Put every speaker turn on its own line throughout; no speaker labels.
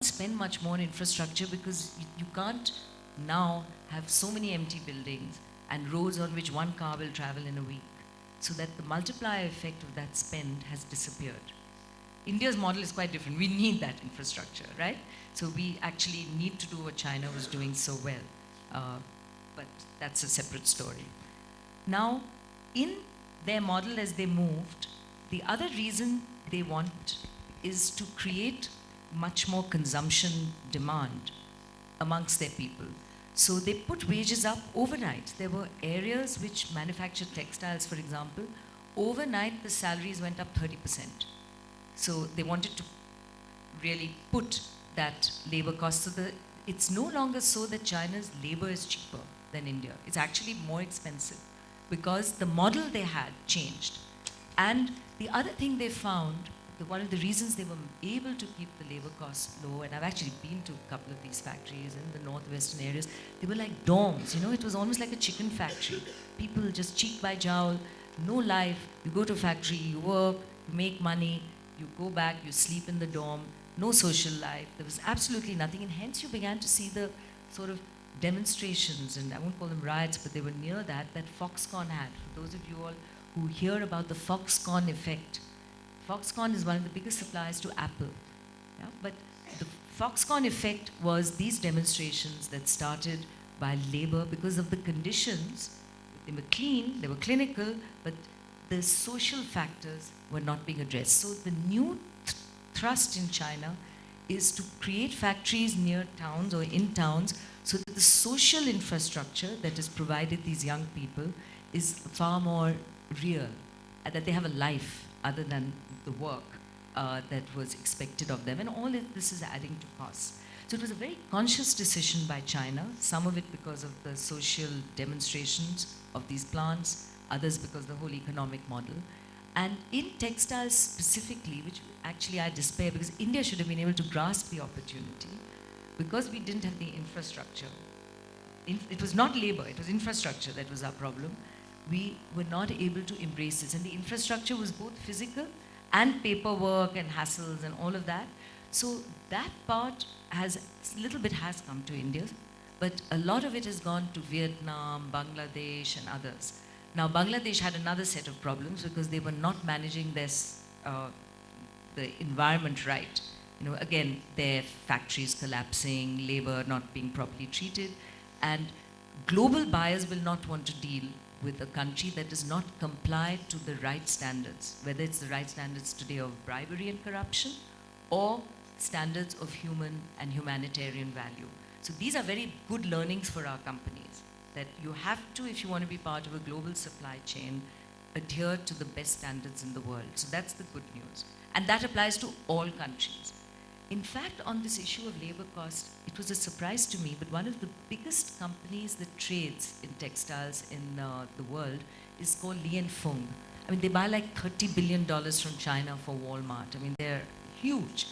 spend much more on infrastructure because you can't now have so many empty buildings and roads on which one car will travel in a week. So that the multiplier effect of that spend has disappeared. India's model is quite different. We need that infrastructure, right? So we actually need to do what China was doing so well. But that's a separate story. Now, in their model as they moved, the other reason they want is to create much more consumption demand amongst their people. So they put wages up overnight. There were areas which manufactured textiles, for example. Overnight, the salaries went up 30%. So they wanted to really put that labor cost. So it's no longer so that China's labor is cheaper than India. It's actually more expensive because the model they had changed. And the other thing they found, one of the reasons they were able to keep the labor costs low, and I've actually been to a couple of these factories in the northwestern areas, they were like dorms, it was almost like a chicken factory. People just cheek by jowl, no life. You go to a factory, you work, you make money, you go back, you sleep in the dorm, no social life. There was absolutely nothing, and hence you began to see the sort of demonstrations, and I won't call them riots, but they were near that Foxconn had. For those of you all who hear about the Foxconn effect, Foxconn is one of the biggest suppliers to Apple. Yeah? But the Foxconn effect was these demonstrations that started by labor because of the conditions. They were clean, they were clinical, but the social factors were not being addressed. So the new thrust in China is to create factories near towns or in towns so that the social infrastructure that is provided these young people is far more real, and that they have a life other than the work that was expected of them. And all of this is adding to costs. So it was a very conscious decision by China, some of it because of the social demonstrations of these plants, others because of the whole economic model. And in textiles specifically, which actually I despair, because India should have been able to grasp the opportunity, because we didn't have the infrastructure. It was not labor, it was infrastructure that was our problem. We were not able to embrace this. And the infrastructure was both physical and paperwork and hassles and all of that. So that part has, a little bit has come to India, but a lot of it has gone to Vietnam, Bangladesh and others. Now Bangladesh had another set of problems because they were not managing this, the environment right. Again, their factories collapsing, labor not being properly treated, and global buyers will not want to deal with a country that does not comply to the right standards, whether it's the right standards today of bribery and corruption or standards of human and humanitarian value. So these are very good learnings for our companies, that you have to, if you want to be part of a global supply chain, adhere to the best standards in the world. So that's the good news. And that applies to all countries. In fact, on this issue of labor cost, it was a surprise to me, but one of the biggest companies that trades in textiles in the world is called Li & Fung. I mean, they buy like $30 billion from China for Walmart. I mean, they're huge.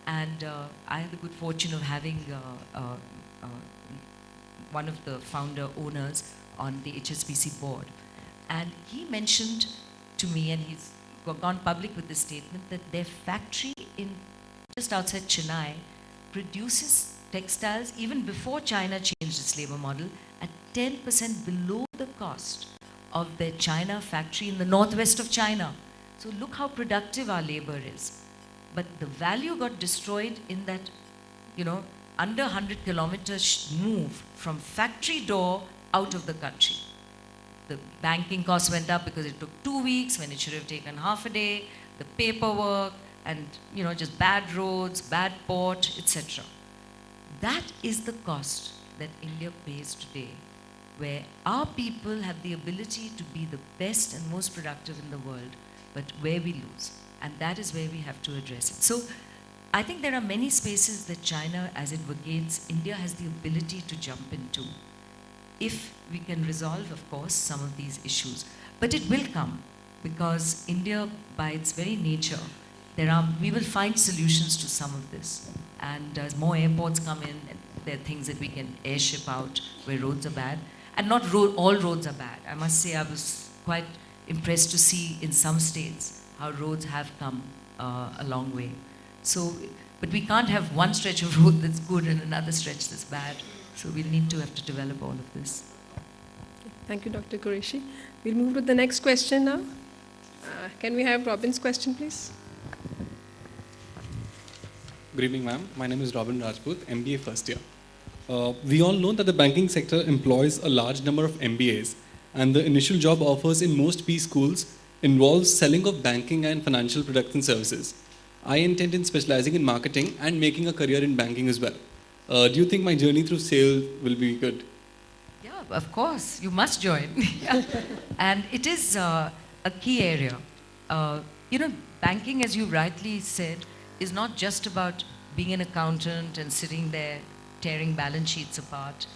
And I had the good fortune of having one of the founder owners on the HSBC board. And he mentioned to me, and he's gone public with this statement, that their factory in just outside Chennai produces textiles even before China changed its labor model at 10% below the cost of their China factory in the northwest of China. So look how productive our labor is. But the value got destroyed in that, under 100 kilometers move from factory door out of the country. The banking costs went up because it took 2 weeks when it should have taken half a day, the paperwork, and just bad roads, bad port, etc. That is the cost that India pays today, where our people have the ability to be the best and most productive in the world, but where we lose. And that is where we have to address it. So I think there are many spaces that China, as it advocates, India has the ability to jump into, if we can resolve, of course, some of these issues. But it will come, because India, by its very nature, we will find solutions to some of this. And as more airports come in, there are things that we can airship out where roads are bad. And not all roads are bad. I must say I was quite impressed to see in some states how roads have come a long way. So But we can't have one stretch of road that's good and another stretch that's bad. So we'll need to have to develop all of this.
Thank you, Dr. Qureshi. We'll move to the next question now. Can we have Robin's question, please?
Good evening, ma'am. My name is Robin Rajput, MBA first year. We all know that the banking sector employs a large number of MBAs, and the initial job offers in most B schools involves selling of banking and financial products and services. I intend in specializing in marketing and making a career in banking as well. Do you think my journey through sales will be good?
Yeah, of course. You must join. Yeah. And it is a key area. Banking, as you rightly said, is not just about being an accountant and sitting there tearing balance sheets apart.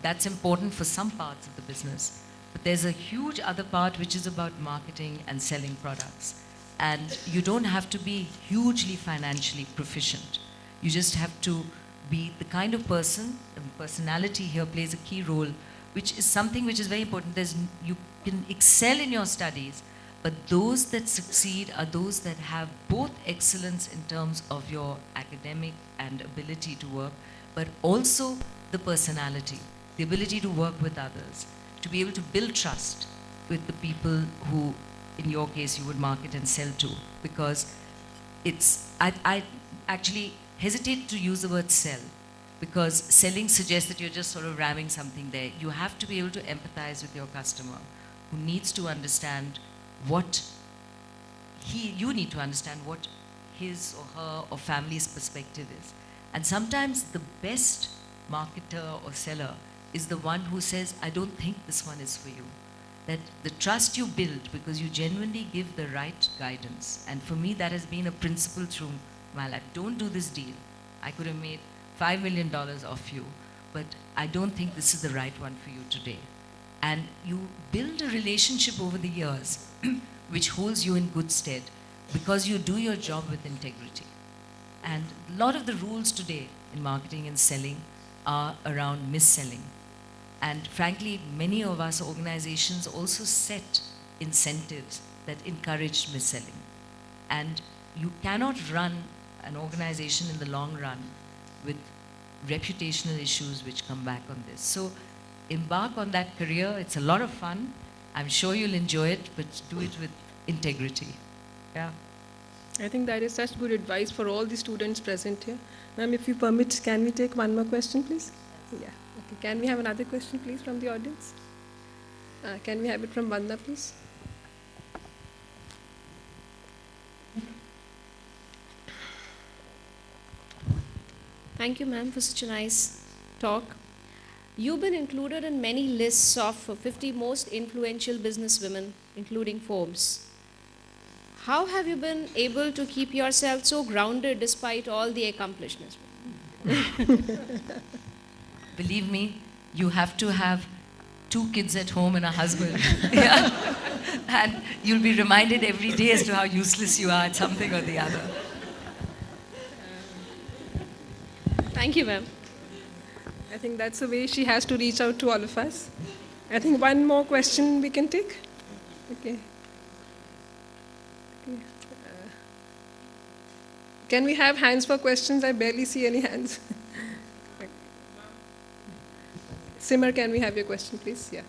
That's important for some parts of the business. But there's a huge other part which is about marketing and selling products. And you don't have to be hugely financially proficient. You just have to be the kind of person, and personality here plays a key role, which is something which is very important. You can excel in your studies, but those that succeed are those that have both excellence in terms of your academic and ability to work, but also the personality, the ability to work with others, to be able to build trust with the people who, in your case, you would market and sell to. Because I actually hesitate to use the word sell, because selling suggests that you're just sort of ramming something there. You have to be able to empathize with your customer, who needs to understand you need to understand what his or her or family's perspective is. And sometimes the best marketer or seller is the one who says, I don't think this one is for you. That the trust you build because you genuinely give the right guidance. And for me, that has been a principle through my life. Don't do this deal. I could have made $5 million off you, but I don't think this is the right one for you today. And you build a relationship over the years which holds you in good stead because you do your job with integrity. And a lot of the rules today in marketing and selling are around mis-selling. And frankly, many of us organizations also set incentives that encourage mis-selling. And you cannot run an organization in the long run with reputational issues which come back on this. So embark on that career. It's a lot of fun. I'm sure you'll enjoy it, but do it with integrity. Yeah.
I think that is such good advice for all the students present here. Ma'am, if you permit, can we take one more question, please? Yeah. Okay. Can we have another question, please, from the audience? Can we have it from Vanda, please?
Thank you, ma'am, for such a nice talk. You've been included in many lists of 50 most influential businesswomen, including Forbes. How have you been able to keep yourself so grounded despite all the accomplishments?
Believe me, you have to have 2 kids at home and a husband. Yeah. And you'll be reminded every day as to how useless you are at something or the other.
Thank you, ma'am.
I think that's the way she has to reach out to all of us. I think one more question we can take. Okay. Can we have hands for questions? I barely see any hands. Simar, can we have your question, please? Yeah.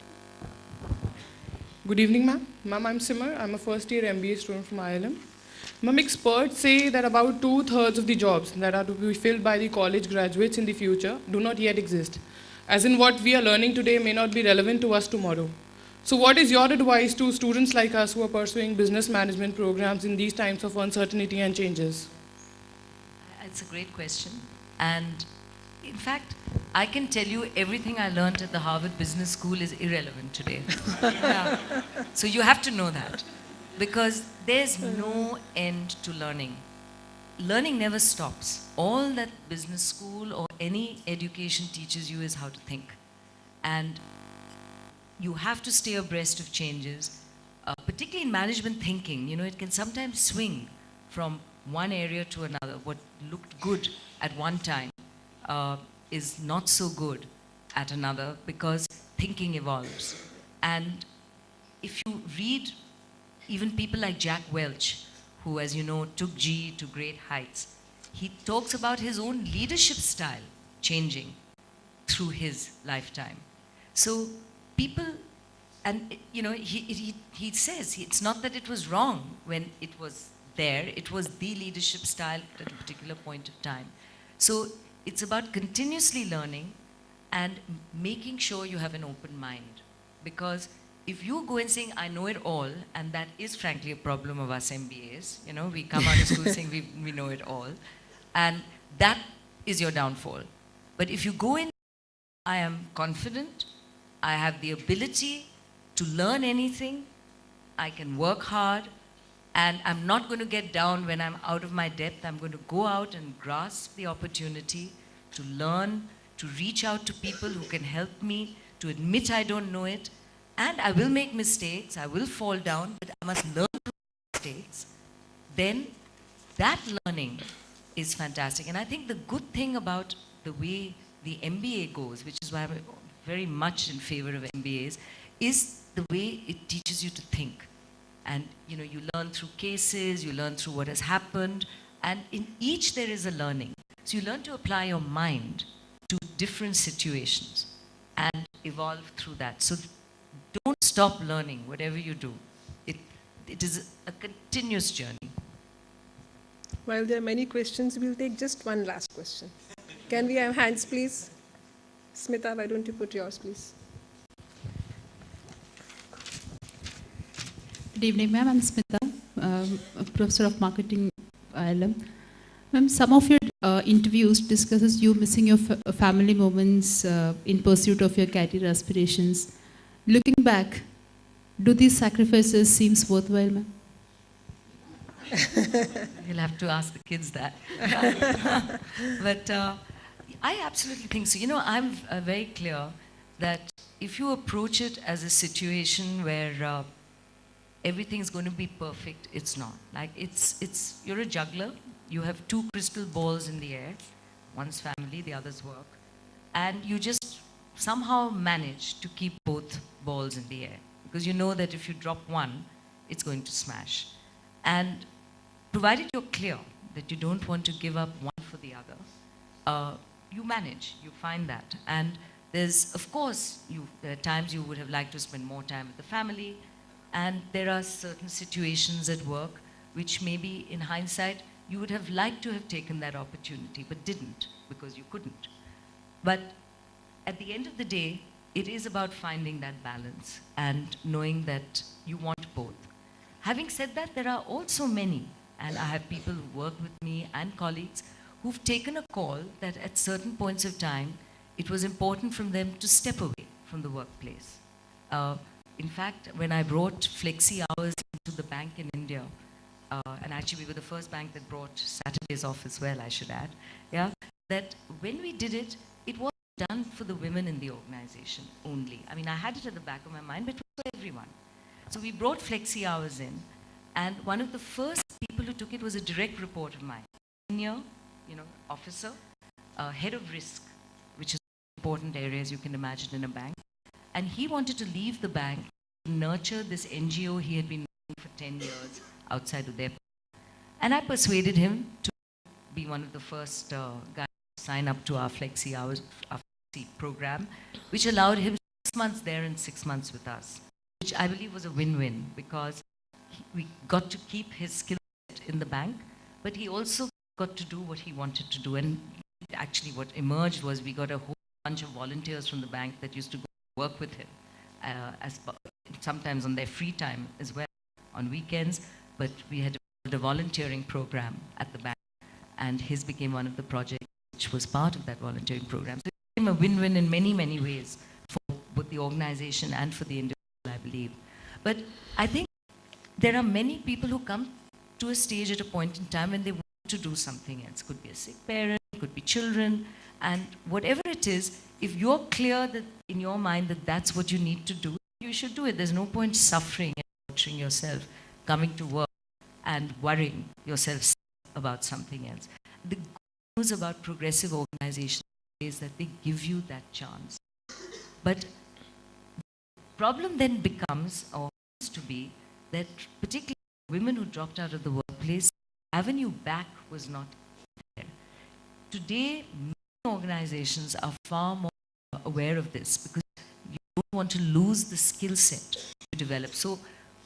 Good evening, ma'am. Ma'am, I'm Simar. I'm a first-year MBA student from IILM. Ma'am, experts say that about 2/3 of the jobs that are to be filled by the college graduates in the future do not yet exist. As in, what we are learning today may not be relevant to us tomorrow. So what is your advice to students like us who are pursuing business management programs in these times of uncertainty and changes?
It's a great question. And in fact, I can tell you everything I learned at the Harvard Business School is irrelevant today. Yeah. So you have to know that. Because there's no end to learning. Learning never stops. All that business school or any education teaches you is how to think. And you have to stay abreast of changes, particularly in management thinking. You know, it can sometimes swing from one area to another. What looked good at one time is not so good at another because thinking evolves. And if you read even people like Jack Welch, who, as you know, took GE to great heights, he talks about his own leadership style changing through his lifetime. So people, and he says it's not that it was wrong when it was there, it was the leadership style at a particular point of time. So it's about continuously learning and making sure you have an open mind. Because if you go in saying, I know it all, and that is frankly a problem of us MBAs, we come out of school saying we know it all, and that is your downfall. But if you go in, I am confident, I have the ability to learn anything, I can work hard, and I'm not going to get down when I'm out of my depth. I'm going to go out and grasp the opportunity to learn, to reach out to people who can help me, to admit I don't know it, and I will make mistakes, I will fall down, but I must learn from mistakes. Then that learning is fantastic. And I think the good thing about the way the MBA goes, which is why I'm very much in favor of MBAs, is the way it teaches you to think. And you learn through cases, you learn through what has happened, and in each there is a learning. So you learn to apply your mind to different situations and evolve through that. So don't stop learning, whatever you do. It is a continuous journey.
While there are many questions, we'll take just one last question. Can we have hands, please? Smita, why don't you put yours, please?
Good evening, ma'am. I'm Smita, a professor of marketing IILM. Ma'am, some of your interviews discusses you missing your family moments in pursuit of your career aspirations. Looking back, do these sacrifices seem worthwhile, ma'am?
You'll have to ask the kids that. But I absolutely think so. I'm very clear that if you approach it as a situation where everything's going to be perfect, it's not. Like you're a juggler. You have two crystal balls in the air. One's family, the other's work. And you just somehow manage to keep both balls in the air. Because you know that if you drop one, it's going to smash. And provided you're clear that you don't want to give up one for the other, you manage, you find that. And there's, of course, there are times you would have liked to spend more time with the family, and there are certain situations at work which maybe in hindsight you would have liked to have taken that opportunity but didn't because you couldn't. But at the end of the day, it is about finding that balance and knowing that you want both. Having said that, there are also many, and I have people who work with me and colleagues who've taken a call that at certain points of time, it was important for them to step away from the workplace. In fact, when I brought flexi hours into the bank in India, and actually we were the first bank that brought Saturdays off as well, I should add, that when we did it, it wasn't done for the women in the organization only. I mean, I had it at the back of my mind, but it was for everyone. So we brought flexi hours in, and one of the first people who took it was a direct report of mine, senior, officer, head of risk, which is an important area as you can imagine in a bank. And he wanted to leave the bank to nurture this NGO he had been running for 10 years outside of their. And I persuaded him to be one of the first guys to sign up to our flexi hours, our flexi program, which allowed him 6 months there and 6 months with us, which I believe was a win-win because we got to keep his skill set in the bank, but he also got to do what he wanted to do. And actually what emerged was we got a whole bunch of volunteers from the bank that used to go work with him, sometimes on their free time as well, on weekends, but we had a volunteering program at the bank, and his became one of the projects which was part of that volunteering program. So it became a win-win in many, many ways for both the organization and for the individual, I believe. But I think there are many people who come to a stage at a point in time when they want to do something else. Could be a sick parent, could be children, and whatever it is, if you're clear that in your mind that that's what you need to do, you should do it. There's no point suffering and torturing yourself, coming to work and worrying yourself about something else. The good news about progressive organizations is that they give you that chance. But the problem then becomes, or has to be, that particularly women who dropped out of the workplace, avenue back was not there. today, many organizations are far more aware of this because you don't want to lose the skill set you develop. So,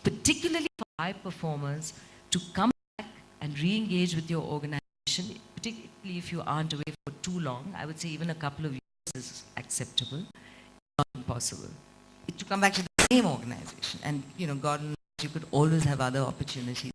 particularly for high performers, to come back and re-engage with your organization, particularly if you aren't away for too long, I would say even a couple of years is acceptable, not impossible. To come back to the same organization, and God knows you could always have other opportunities.